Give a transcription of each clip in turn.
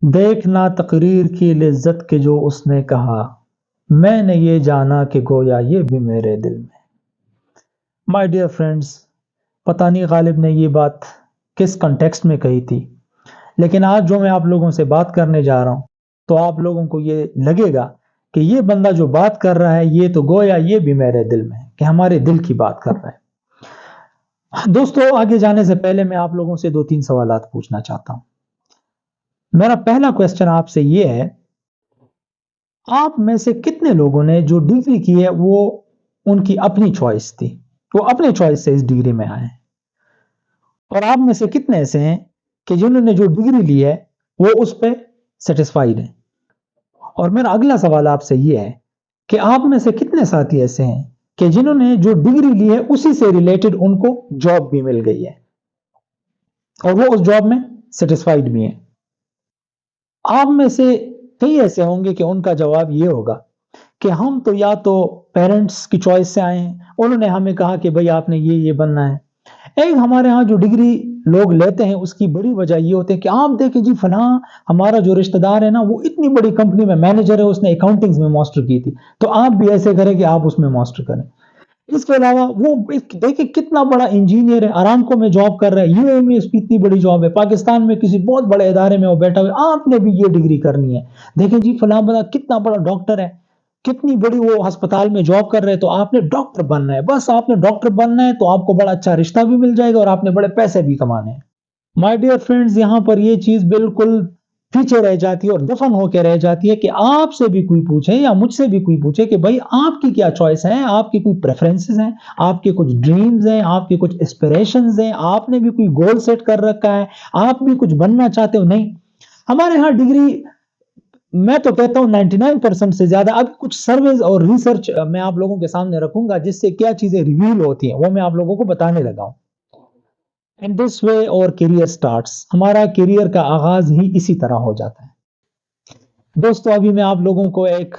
देखना तकरीर की लिज्जत के जो उसने कहा, मैंने ये जाना कि गोया ये भी मेरे दिल में। माय डियर फ्रेंड्स, पता नहीं गालिब ने ये बात किस कॉन्टेक्स्ट में कही थी, लेकिन आज जो मैं आप लोगों से बात करने जा रहा हूं, तो आप लोगों को ये लगेगा कि ये बंदा जो बात कर रहा है, ये तो गोया ये भी मेरे दिल में है, कि हमारे दिल की बात कर रहा है। दोस्तों, आगे जाने से पहले मैं आप लोगों से 2-3 सवालात पूछना चाहता हूं। मेरा पहला क्वेश्चन आपसे ये है, आप में से कितने लोगों ने जो डिग्री की है वो उनकी अपनी चॉइस थी, वो अपने चॉइस से इस डिग्री में आए हैं? और आप में से कितने ऐसे हैं कि जिन्होंने जो डिग्री ली है वो उस पे सेटिस्फाइड हैं? और मेरा अगला सवाल आपसे ये है कि आप में से कितने साथी ऐसे हैं कि जिन्होंने जो डिग्री ली है उसी से रिलेटेड उनको जॉब भी मिल गई है और वो उस जॉब में सेटिस्फाइड भी हैं? आप में से कई ऐसे होंगे कि उनका जवाब ये होगा कि हम तो या तो पेरेंट्स की चॉइस से आए हैं, उन्होंने हमें कहा कि भाई आपने ये बनना है। एक हमारे यहाँ जो डिग्री लोग लेते हैं उसकी बड़ी वजह ये होती है कि आप देखें जी, फलां हमारा जो रिश्तेदार है ना, वो इतनी बड़ी कंपनी में मैनेजर है, उसने अकाउंटिंग्स में मास्टर की थी, तो आप भी ऐसे करें कि आप उसमें मास्टर करें। इसके अलावा वो देखिए कितना बड़ा इंजीनियर है, अरामको में जॉब कर रहा है, यूएई में उसकी इतनी बड़ी जॉब है, पाकिस्तान में किसी बहुत बड़े इदारे में वो बैठा हुआ है, आपने भी ये डिग्री करनी है। देखें जी, फलां बड़ा कितना बड़ा डॉक्टर है, कितनी बड़ी वो अस्पताल में जॉब कर रहे हैं, तो आपने डॉक्टर बनना है। बस आपने डॉक्टर बनना है तो आपको बड़ा अच्छा रिश्ता भी मिल जाएगा और आपने बड़े पैसे भी कमाने हैं। माय डियर फ्रेंड्स, यहाँ पर ये चीज बिल्कुल पीछे रह जाती है और दफन होकर रह जाती है कि आपसे भी कोई पूछे या मुझसे भी कोई पूछे कि भाई आपकी क्या चॉइस है, आपकी कोई प्रेफरेंसेस हैं, आपके कुछ ड्रीम्स हैं, आपके कुछ एस्पिरेशंस हैं, आपने भी कोई गोल सेट कर रखा है, आप भी कुछ बनना चाहते हो? नहीं। हमारे यहाँ डिग्री, मैं तो कहता हूँ 99% से ज्यादा, अब कुछ सर्वेज और रिसर्च मैं आप लोगों के सामने रखूंगा जिससे क्या चीजें रिवील होती हैं वो मैं आप लोगों को बताने लगा हूं। एंड दिस वे और करियर स्टार्ट्स, हमारा करियर का आगाज ही इसी तरह हो जाता है। दोस्तों, अभी मैं आप लोगों को एक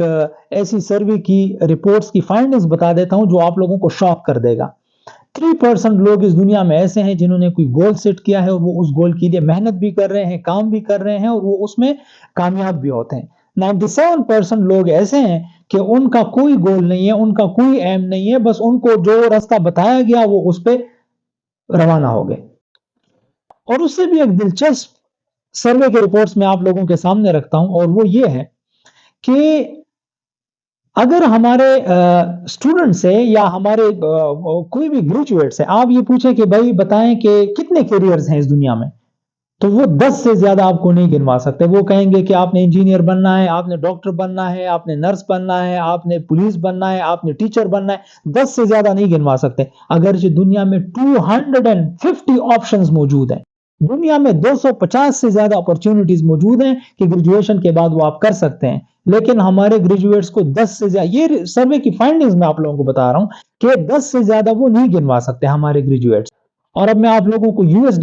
ऐसी सर्वे की रिपोर्ट्स की फाइंडिंग्स बता देता हूं जो आप लोगों को शॉक कर देगा। 3% लोग इस दुनिया में ऐसे हैं जिन्होंने कोई गोल सेट किया है और वो उस गोल के लिए मेहनत भी कर रहे हैं, काम भी कर रहे हैं और वो उसमें कामयाब भी होते हैं। 97% लोग ऐसे हैं कि उनका कोई गोल नहीं है, उनका कोई एम नहीं है, बस उनको जो रास्ता बताया गया वो उस पे रवाना हो गए। और उससे भी एक दिलचस्प सर्वे के रिपोर्ट्स में आप लोगों के सामने रखता हूं और वो ये है कि अगर हमारे स्टूडेंट्स है या हमारे कोई भी ग्रेजुएट्स है, आप ये पूछे कि भाई बताएं कि कितने करियर्स हैं इस दुनिया में, तो वो 10 से ज्यादा आपको नहीं गिनवा सकते। वो कहेंगे कि आपने इंजीनियर बनना है, आपने डॉक्टर बनना है, आपने नर्स बनना है, आपने पुलिस बनना है, आपने टीचर बनना है। 10 से ज्यादा नहीं गिनवा सकते। अगर जो दुनिया में 250 ऑप्शंस मौजूद हैं, दुनिया में 250 से ज्यादा अपॉर्चुनिटीज मौजूद हैं कि ग्रेजुएशन के बाद वो आप कर सकते हैं, लेकिन हमारे ग्रेजुएट्स को 10 से ज्यादा, ये सर्वे की फाइंडिंग्स मैं आप लोगों को बता रहा हूं कि 10 से ज्यादा वो नहीं गिनवा सकते हमारे ग्रेजुएट्स। और अब मैं आप लोगों को यूएस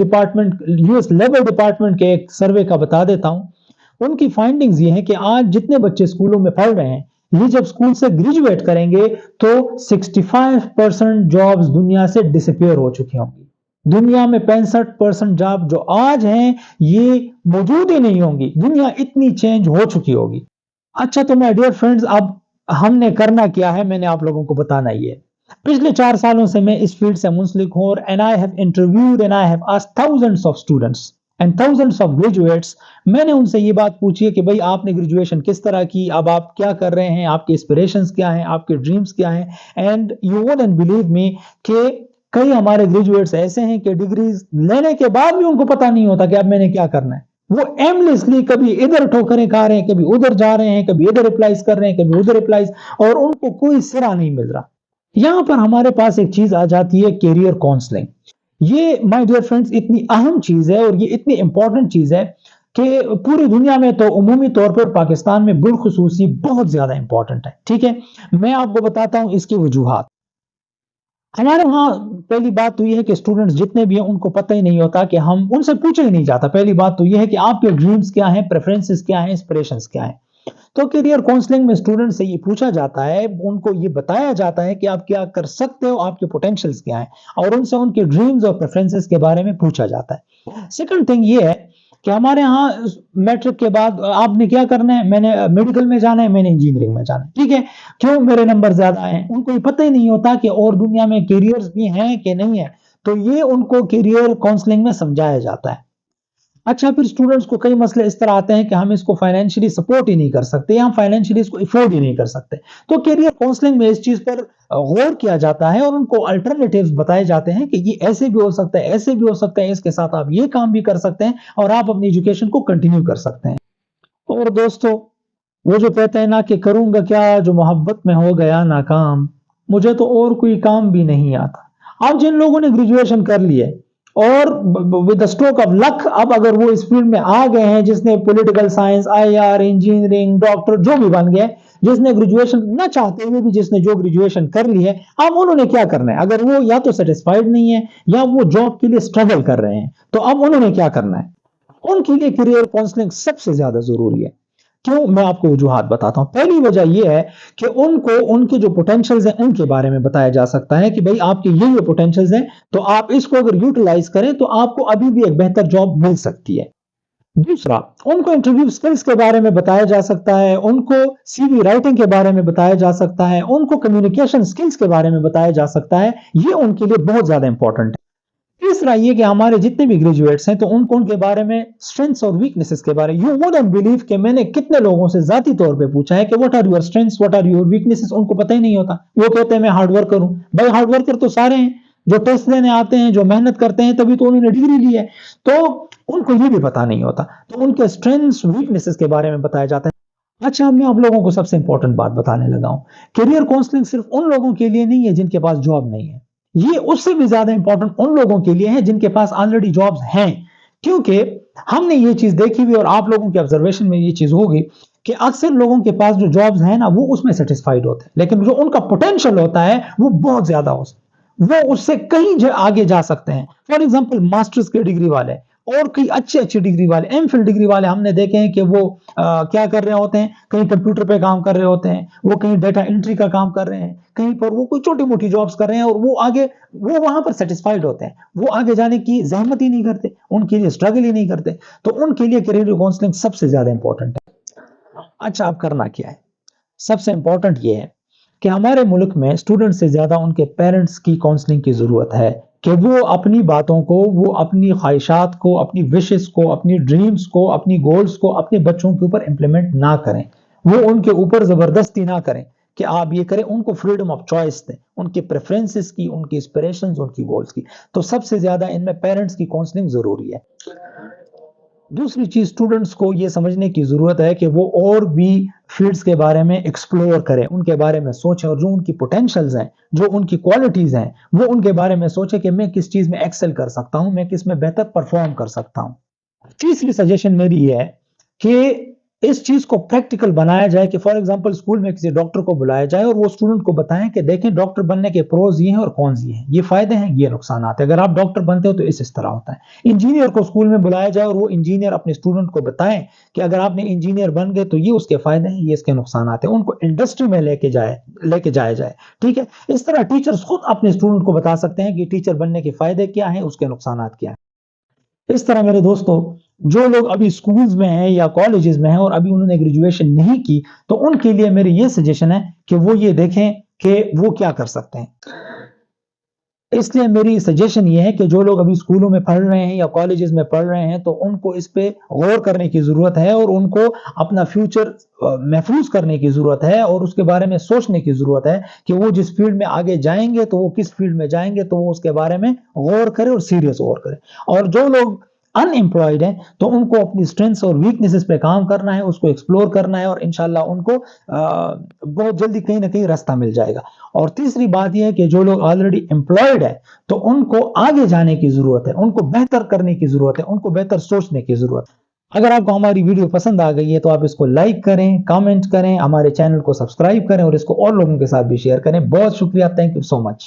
लेवल डिपार्टमेंट के एक सर्वे का बता देता हूं। उनकी फाइंडिंग्स ये है कि आज जितने बच्चे स्कूलों में पढ़ रहे हैं, ये जब स्कूल से ग्रेजुएट करेंगे तो 65% जॉब्स दुनिया से डिसअपियर हो चुकी होंगी। दुनिया में 65% जॉब जो आज हैं ये मौजूद ही नहीं होंगी। दुनिया इतनी चेंज हो चुकी होगी। अच्छा, तो माय डियर फ्रेंड्स, अब हमने करना क्या है, मैंने आप लोगों को बताना ही है। पिछले 4 सालों से मैं इस फील्ड से मुंसलिक हूं और and I have interviewed and I have asked thousands of students and thousands of graduates. मैंने उनसे ये बात पूछी है कि भाई आपने ग्रेजुएशन किस तरह की, अब आप क्या कर रहे हैं, आपके एस्पिरेशंस क्या हैं, आपके ड्रीम्स क्या हैं। And you won't believe me कि कई हमारे ग्रेजुएट्स ऐसे हैं कि डिग्रीज लेने के बाद भी उनको पता नहीं होता कि अब मैंने क्या करना है। वो एमलेसली कभी इधर ठोकरें खा रहे हैं, कभी उधर जा रहे हैं, कभी इधर अप्लाइज कर रहे हैं, कभी उधर अप्लाइज, और उनको कोई सिरा नहीं मिल रहा। यहां पर हमारे पास एक चीज आ जाती है, कैरियर काउंसलिंग। ये माय डियर फ्रेंड्स इतनी अहम चीज है और ये इतनी इंपॉर्टेंट चीज है कि पूरी दुनिया में तो उमूमी तौर पर पाकिस्तान में बिलखुसूसी बहुत ज्यादा इंपॉर्टेंट है। ठीक है, मैं आपको बताता हूं इसकी वजूहात। हमारे वहाँ पहली बात तो ये है कि स्टूडेंट्स जितने भी हैं उनको पता ही नहीं होता कि हम उनसे पूछा ही नहीं जाता। पहली बात तो ये है कि आपके ड्रीम्स क्या हैं, प्रेफरेंसेस क्या हैं, इंस्पिरेशंस क्या हैं। तो करियर काउंसलिंग में स्टूडेंट से ये पूछा जाता है, उनको ये बताया जाता है कि आप क्या कर सकते हो, आपके पोटेंशियल्स क्या हैं, और उनसे उनके ड्रीम्स और प्रेफरेंसेस के बारे में पूछा जाता है। सेकंड थिंग ये है कि हमारे यहाँ मैट्रिक के बाद आपने क्या करना है, मैंने मेडिकल में जाना है, मैंने इंजीनियरिंग में जाना है, ठीक है, क्यों मेरे नंबर ज्यादा हैं, उनको ये पता ही नहीं होता कि और दुनिया में कैरियर्स भी हैं कि नहीं है। तो ये उनको कैरियर काउंसलिंग में समझाया जाता है। अच्छा, फिर स्टूडेंट्स को कई मसले इस तरह आते हैं कि हम इसको फाइनेंशियली सपोर्ट ही नहीं कर सकते या हम फाइनेंशियली इसको अफोर्ड ही नहीं कर सकते। तो करियर काउंसलिंग में इस चीज पर गौर किया जाता है और उनको अल्टरनेटिव्स बताए जाते हैं कि ये ऐसे भी हो सकता है, ऐसे भी हो सकता है, इसके साथ आप ये काम भी कर सकते हैं और आप अपनी एजुकेशन को कंटिन्यू कर सकते हैं। और दोस्तों, वो जो कहते हैं ना कि करूंगा क्या जो मोहब्बत में हो गया नाकाम, मुझे तो और कोई काम भी नहीं आता। अब जिन लोगों ने ग्रेजुएशन कर ली है और with the stroke of luck अब अगर वो इस फील्ड में आ गए हैं, जिसने political science, IR, engineering, doctor जो भी बन गए, जिसने ग्रेजुएशन न चाहते हुए भी जिसने जो ग्रेजुएशन कर ली है, अब उन्होंने क्या करना है? अगर वो या तो सेटिस्फाइड नहीं है या वो जॉब के लिए स्ट्रगल कर रहे हैं, तो अब उन्होंने क्या करना है? उनके लिए करियर काउंसलिंग सबसे ज्यादा जरूरी है। क्यों? मैं आपको वजूहात बताता हूं। पहली वजह यह है कि उनको उनके जो पोटेंशियल्स हैं उनके बारे में बताया जा सकता है कि भाई आपके ये पोटेंशियल्स हैं, तो आप इसको अगर यूटिलाइज करें तो आपको अभी भी एक बेहतर जॉब मिल सकती है। दूसरा, उनको इंटरव्यू स्किल्स के बारे में बताया जा सकता है, उनको सीवी राइटिंग के बारे में बताया जा सकता है, उनको कम्युनिकेशन स्किल्स के बारे में बताया जा सकता है। ये उनके लिए बहुत ज्यादा इंपॉर्टेंट है। तीसरा ये कि हमारे जितने भी ग्रेजुएट्स हैं तो उनको उनके बारे में स्ट्रेंथ्स और वीकनेसेस के बारे में, यू वुडंट बिलीव कि मैंने कितने लोगों से जाती तौर पे पूछा है कि what are your strengths, what are your weaknesses, उनको पता ही नहीं होता। वो कहते हैं मैं हार्ड वर्क करूं। भाई हार्ड वर्कर तो सारे हैं, जो टेस्ट देने आते हैं, जो मेहनत करते हैं, तभी तो उन्होंने डिग्री ली है। तो उनको ये भी पता नहीं होता। तो उनके स्ट्रेंथ्स वीकनेसेस के बारे में बताया जाता है। अच्छा, अब मैं आप लोगों को सबसे इंपॉर्टेंट बात बताने लगा हूं। करियर काउंसलिंग सिर्फ उन लोगों के लिए नहीं है जिनके पास जॉब नहीं है, ये उससे भी ज्यादा इंपॉर्टेंट उन लोगों के लिए है जिनके पास ऑलरेडी जॉब्स हैं। क्योंकि हमने ये चीज देखी हुई और आप लोगों के ऑब्जर्वेशन में ये चीज होगी कि अक्सर लोगों के पास जो जॉब्स है ना वो उसमें सेटिस्फाइड होते हैं, लेकिन जो उनका पोटेंशियल होता है वो बहुत ज्यादा हो, वो उससे कहीं आगे जा सकते हैं। फॉर एग्जाम्पल मास्टर्स के डिग्री वाले और कई अच्छी अच्छी डिग्री वाले, एमफिल डिग्री वाले हमने देखे हैं कि वो क्या कर रहे होते हैं, कहीं कंप्यूटर पे काम कर रहे होते हैं, वो कहीं डाटा एंट्री का काम कर रहे हैं, कहीं पर वो कोई छोटी मोटी जॉब्स कर रहे हैं और वो आगे, वो वहां पर सेटिस्फाइड होते हैं, वो आगे जाने की जहमत ही नहीं करते, उनके लिए स्ट्रगल ही नहीं करते। तो उनके लिए करियर काउंसलिंग सबसे ज्यादा इंपॉर्टेंट है। अच्छा, अब करना क्या है? सबसे इंपॉर्टेंट ये है कि हमारे मुल्क में स्टूडेंट से ज़्यादा उनके पेरेंट्स की काउंसलिंग की ज़रूरत है कि वो अपनी बातों को, वो अपनी ख्वाहिशात को, अपनी विशेस को, अपनी ड्रीम्स को, अपनी गोल्स को अपने बच्चों के ऊपर इंप्लीमेंट ना करें। वो उनके ऊपर ज़बरदस्ती ना करें कि आप ये करें, उनको फ्रीडम ऑफ चॉइस दें, उनके प्रेफरेंसेस की, उनकी इंस्पिरेशंस, उनकी गोल्स की। तो सबसे ज़्यादा इनमें पेरेंट्स की काउंसलिंग ज़रूरी है। दूसरी चीज, स्टूडेंट्स को ये समझने की जरूरत है कि वो और भी फील्ड्स के बारे में एक्सप्लोर करें, उनके बारे में सोचें और जो उनकी पोटेंशियल्स हैं, जो उनकी क्वालिटीज हैं, वो उनके बारे में सोचें कि मैं किस चीज में एक्सेल कर सकता हूं, मैं किस में बेहतर परफॉर्म कर सकता हूं। तीसरी सजेशन मेरी ये है कि इस चीज को प्रैक्टिकल बनाया जाए कि फॉर एग्जांपल स्कूल में किसी डॉक्टर को बुलाया जाए और वो स्टूडेंट को बताएं कि देखें डॉक्टर बनने के प्रोज ये हैं और कौन ये हैं, ये फायदे हैं, ये नुकसान आते हैं, अगर आप डॉक्टर बनते हो तो इस तरह होता है। इंजीनियर को स्कूल में बुलाया जाए और वो इंजीनियर अपने स्टूडेंट को बताएं कि अगर आपने इंजीनियर बन गए तो ये उसके फायदे हैं, ये इसके नुकसान आते हैं, उनको इंडस्ट्री में लेके जाया जाए। ठीक है, इस तरह टीचर्स खुद अपने स्टूडेंट को बता सकते हैं कि टीचर बनने के फायदे क्या हैं, उसके नुकसान क्या हैं। इस तरह मेरे दोस्तों, जो लोग अभी स्कूल्स में हैं या कॉलेजेस में हैं और अभी उन्होंने ग्रेजुएशन नहीं की, तो उनके लिए मेरी ये सजेशन है कि वो ये देखें कि वो क्या कर सकते हैं। इसलिए मेरी सजेशन ये है कि जो लोग अभी स्कूलों में पढ़ रहे हैं या कॉलेजेस में पढ़ रहे हैं, तो उनको इस पे गौर करने की ज़रूरत है और उनको अपना फ्यूचर महफूज करने की ज़रूरत है और उसके बारे में सोचने की ज़रूरत है कि वो जिस फील्ड में आगे जाएंगे तो वो किस फील्ड में जाएंगे, तो वो उसके बारे में गौर करें और सीरियस गौर करें। और जो लोग अनएम्प्लॉयड हैं तो उनको अपनी स्ट्रेंथ्स और वीकनेसेस पे काम करना है, उसको एक्सप्लोर करना है और इंशाल्लाह उनको बहुत जल्दी कहीं ना कहीं रास्ता मिल जाएगा। और तीसरी बात यह है कि जो लोग ऑलरेडी एम्प्लॉयड है तो उनको आगे जाने की जरूरत है, उनको बेहतर करने की जरूरत है, उनको बेहतर सोचने की जरूरत है। अगर आपको हमारी वीडियो पसंद आ गई है तो आप इसको लाइक करें, कमेंट करें, हमारे चैनल को सब्सक्राइब करें और इसको और लोगों के साथ भी शेयर करें। बहुत शुक्रिया, थैंक यू सो मच।